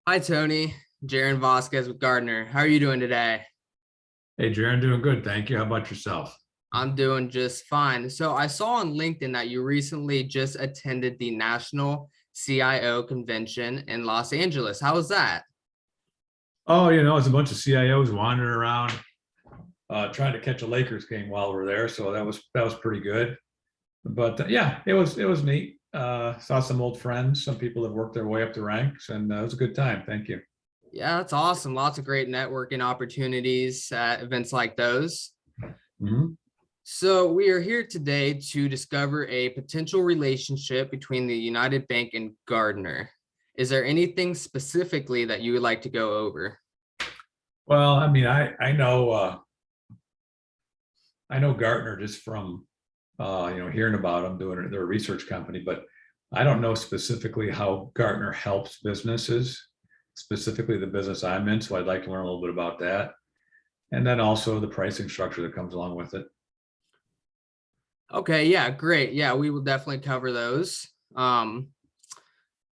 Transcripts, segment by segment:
Hi, Tony. Jaron Vasquez with Gardner. How are you doing today? Hey, Jaron, doing good. Thank you. How about yourself? I'm doing just fine. So I saw on LinkedIn that you recently just attended the National CIO convention in Los Angeles. How was that? Oh, it's a bunch of CIOs wandering around, trying to catch a Lakers game while we're there. So that was pretty good. But yeah, it was neat. Saw some old friends, some people that worked their way up the ranks, and it was a good time. Thank you. Yeah, that's awesome. Lots of great networking opportunities at events like those. Mhm. So we are here today to discover a potential relationship between the United Bank and Gardner. Is there anything specifically that you would like to go over? Well, I mean, I know Gartner just from hearing about them doing their research company, but I don't know specifically how Gartner helps businesses, specifically the business I'm in. So I'd like to learn a little bit about that, and then also the pricing structure that comes along with it. Okay, yeah, great. Yeah, we will definitely cover those.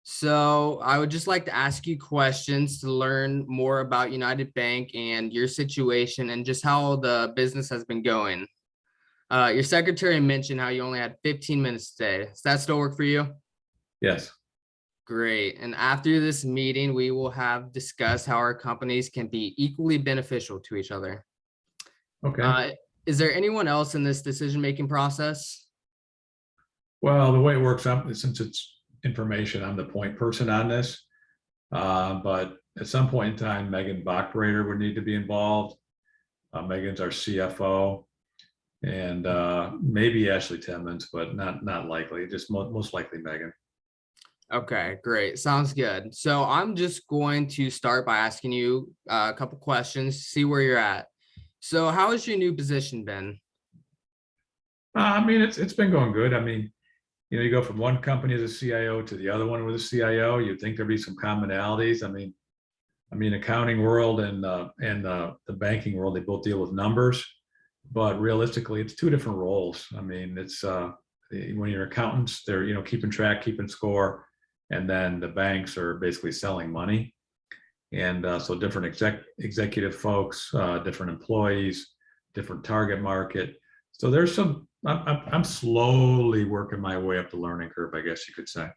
So I would just like to ask you questions to learn more about United Bank and your situation and just how the business has been going. Your secretary mentioned how you only had 15 minutes today. Does that still work for you? Yes. Great. And after this meeting, we will have discussed how our companies can be equally beneficial to each other. Okay. Uh, is there anyone else in this decision-making process? Well, the way it works out, since it's information, I'm the point person on this. But at some point in time, Megan Bachbrader would need to be involved. Megan's our CFO, and maybe Ashley Timmons, but not likely. Just most likely Megan. Okay, great. Sounds good. So I'm just going to start by asking you a couple questions, see where you're at. So how has your new position been? I mean, it's been going good. I mean, you go from one company as a CIO to the other one with a CIO. You'd think there'd be some commonalities. I mean, accounting world and the banking world, they both deal with numbers, but realistically, it's two different roles. I mean, it's when you're accountants, they're keeping track, keeping score, and then the banks are basically selling money. And so different executive folks, different employees, different target market. So there's some. I'm slowly working my way up the learning curve, I guess you could say.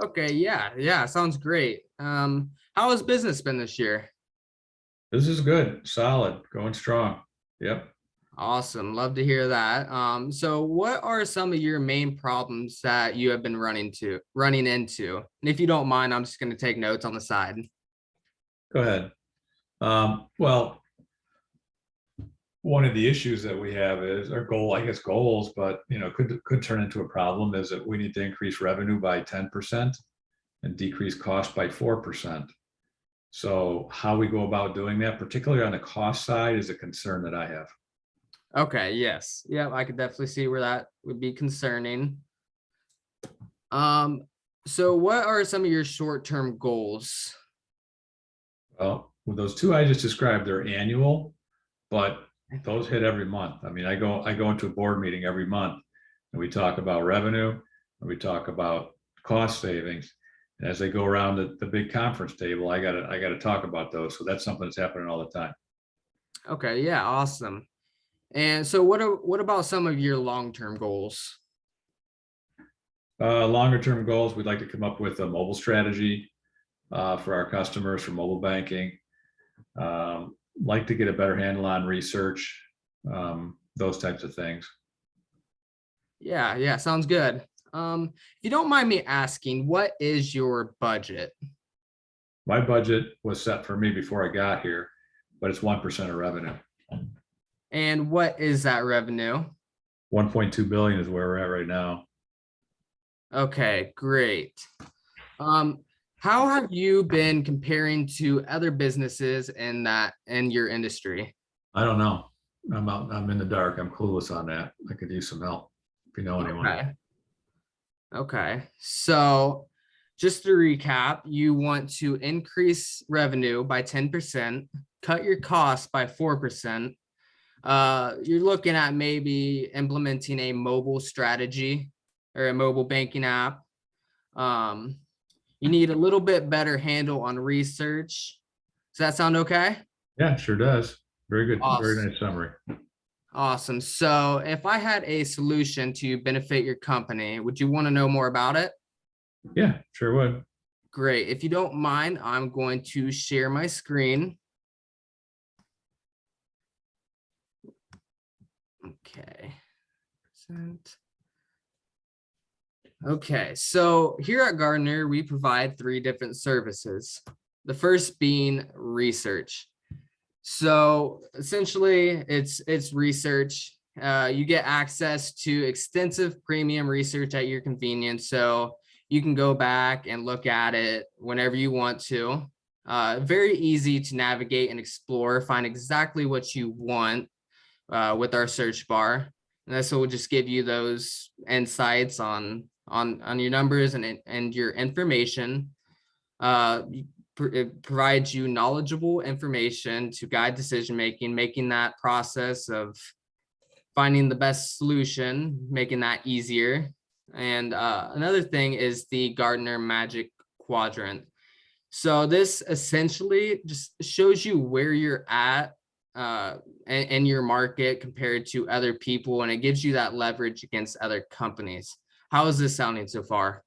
Okay, yeah, sounds great. How has business been this year? This is good, solid, going strong. Yep. Awesome. Love to hear that. So what are some of your main problems that you have been running into? And if you don't mind, I'm just going to take notes on the side. Go ahead. Well, one of the issues that we have is our goal, I guess goals, but could turn into a problem is that we need to increase revenue by 10% and decrease cost by 4%. So how we go about doing that, particularly on the cost side, is a concern that I have. Okay, yes. Yeah, I could definitely see where that would be concerning. Um, so what are some of your short-term goals? Well, with those two I just described, they're annual, but those hit every month. I mean, I go into a board meeting every month and we talk about revenue and we talk about cost savings. And as they go around the big conference table, I gotta talk about those. So that's something that's happening all the time. Okay, yeah, awesome. And so what about some of your long-term goals? Longer term goals, we'd like to come up with a mobile strategy for our customers for mobile banking. Like to get a better handle on research, those types of things. Yeah, sounds good. If you don't mind me asking, what is your budget? My budget was set for me before I got here, but it's 1% of revenue. And what is that revenue? 1.2 billion is where we're at right now. Okay, great. Um, how have you been comparing to other businesses in your industry? I don't know. I'm in the dark. I'm clueless on that. I could use some help if you know anyone. Okay. Okay. So just to recap, you want to increase revenue by 10%, cut your costs by 4%. You're looking at maybe implementing a mobile strategy or a mobile banking app. Um, You need a little bit better handle on research. Does that sound okay? Yeah, sure does. Very good. Very Awesome. nice summary. Awesome. So if I had a solution to benefit your company, would you want to know more about it? Yeah, sure would. Great. If you don't mind, I'm going to share my screen. Okay. Okay, so here at Gardner, we provide 3 different services. The first being research. So essentially, it's research. You get access to extensive premium research at your convenience. So you can go back and look at it whenever you want to. Very easy to navigate and explore, find exactly what you want with our search bar. And this will just give you those insights on your numbers and your information. It provides you knowledgeable information to guide decision making, making that process of finding the best solution, making that easier. And another thing is the Gartner Magic Quadrant. So this essentially just shows you where you're at in your market compared to other people, and it gives you that leverage against other companies. How is this sounding so far?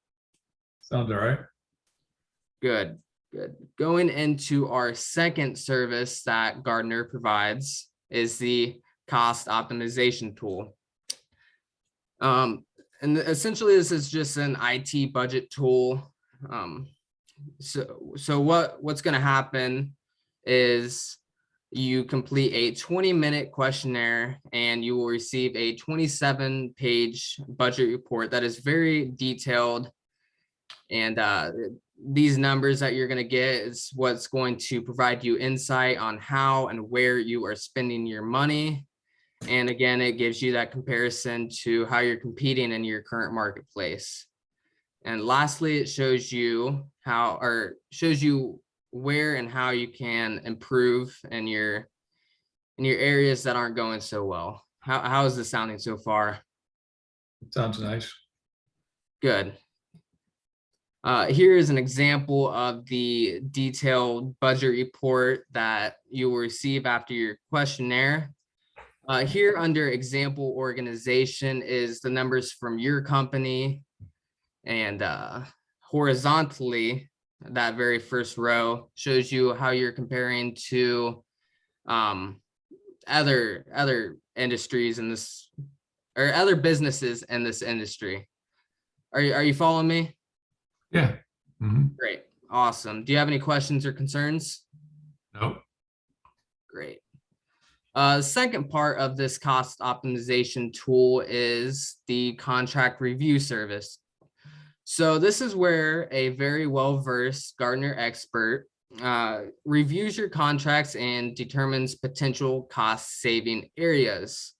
Sounds all right. Good, good. Going into our second service that Gardner provides is the cost optimization tool. And essentially, this is just an IT budget tool. So what's going to happen is you complete a 20-minute questionnaire and you will receive a 27-page budget report that is very detailed. And these numbers that you're going to get is what's going to provide you insight on how and where you are spending your money. And again, it gives you that comparison to how you're competing in your current marketplace. And lastly, it shows you where and how you can improve in your areas that aren't going so well. How is this sounding so far? Sounds nice. Good. Here is an example of the detailed budget report that you will receive after your questionnaire. Here under example organization is the numbers from your company, and horizontally, that very first row shows you how you're comparing to other industries in this, or other businesses in this industry. Are you following me? Yeah. Mm-hmm. Great. Awesome. Do you have any questions or concerns? Nope. Great. The second part of this cost optimization tool is the contract review service. So this is where a very well-versed Gartner expert reviews your contracts and determines potential cost-saving areas.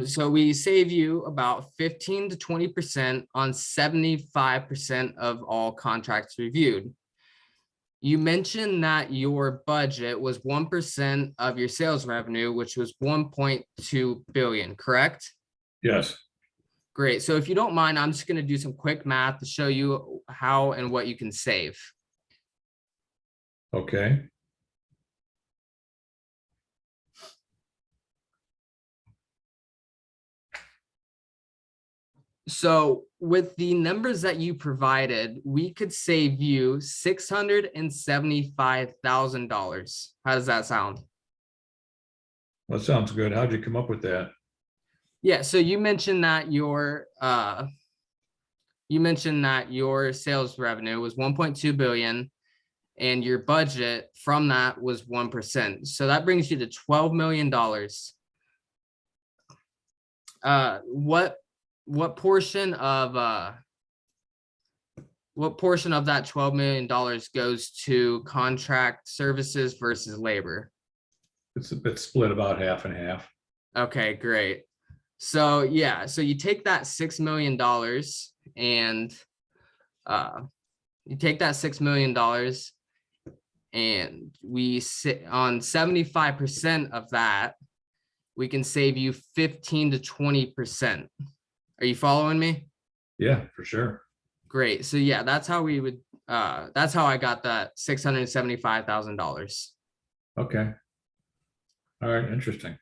So we save you about 15 to 20% on 75% of all contracts reviewed. You mentioned that your budget was 1% of your sales revenue, which was 1.2 billion, correct? Yes. Great. So if you don't mind, I'm just going to do some quick math to show you how and what you can save. Okay. So with the numbers that you provided, we could save you $675,000. How does that sound? Well, that sounds good. How'd you come up with that? Yeah, so you mentioned that your sales revenue was 1.2 billion and your budget from that was 1%. So that brings you to $12 million. What portion of that $12 million goes to contract services versus labor? It's a bit split about half and half. Okay, great. So yeah, so you take that $6 million and you take that $6 million and we sit on 75% of that, we can save you 15 to 20%. Are you following me? Yeah, for sure. Great. So yeah, that's how we would, that's how I got that $675,000. Okay. All right, interesting.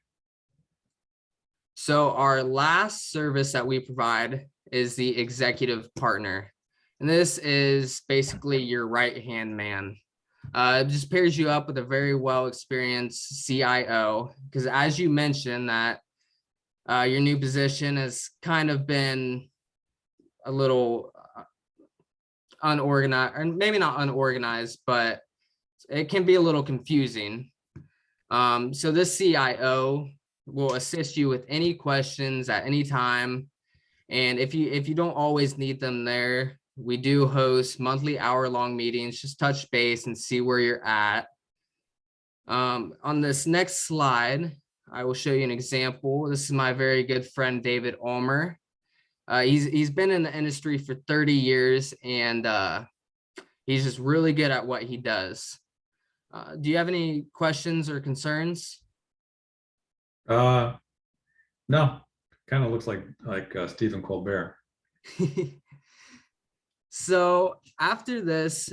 So our last service that we provide is the executive partner. And this is basically your right-hand man. It just pairs you up with a very well-experienced CIO, because as you mentioned that your new position has kind of been a little unorganized, or maybe not unorganized, but it can be a little confusing. So this CIO will assist you with any questions at any time. And if you don't always need them there, we do host monthly hour-long meetings, just touch base and see where you're at. On this next slide, I will show you an example. This is my very good friend, David Ulmer. He's been in the industry for 30 years, and he's just really good at what he does. Do you have any questions or concerns? No, kind of looks like Stephen Colbert. So after this,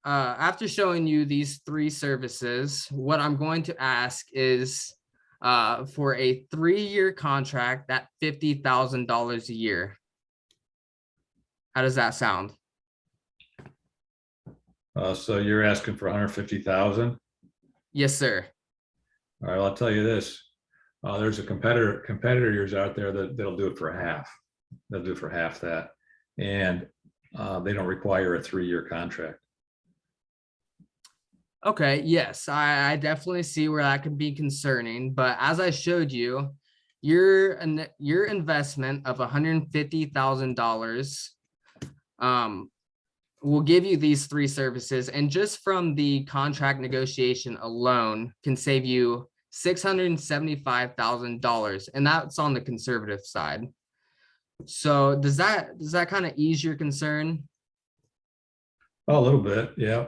after showing you these three services, what I'm going to ask is for a 3-year contract at $50,000 a year. How does that sound? So you're asking for 150,000? Yes, sir. All right, I'll tell you this. There's a competitors out there that'll do it for half. They'll do it for half that. And they don't require a 3-year contract. Okay, yes, I definitely see where that could be concerning, but as I showed you, your investment of $150,000 will give you these three services, and just from the contract negotiation alone can save you $675,000, and that's on the conservative side. So does that kind of ease your concern? Oh, a little bit, yeah.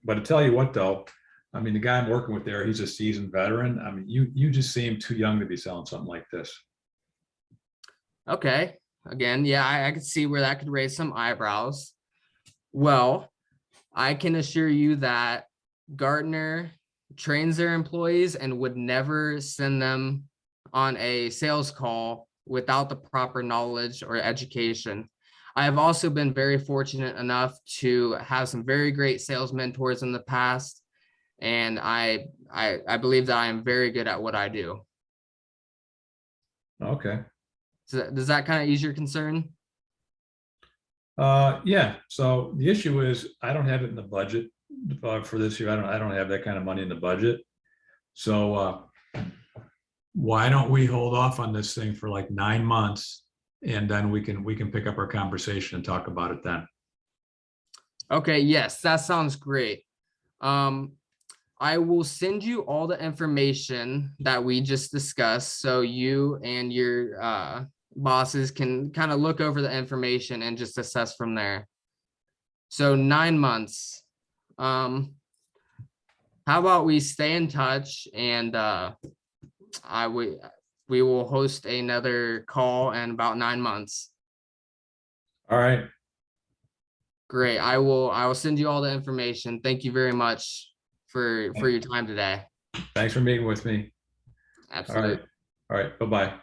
But to tell you what, though, I mean, the guy I'm working with there, he's a seasoned veteran. I mean, you just seem too young to be selling something like this. Okay, again, yeah, I could see where that could raise some eyebrows. Well, I can assure you that Gartner trains their employees and would never send them on a sales call without the proper knowledge or education. I have also been very fortunate enough to have some very great sales mentors in the past, and I believe that I am very good at what I do. Okay. So does that kind of ease your concern? Yeah. So the issue is I don't have it in the budget for this year. I don't have that kind of money in the budget. So why don't we hold off on this thing for like 9 months, and then we can pick up our conversation and talk about it then. Okay, yes, that sounds great. I will send you all the information that we just discussed, so you and your bosses can kind of look over the information and just assess from there. So 9 months. How about we stay in touch, and we will host another call in about 9 months. All right. Great. I will send you all the information. Thank you very much for your time today. Thanks for meeting with me. Absolutely. All right. Bye-bye.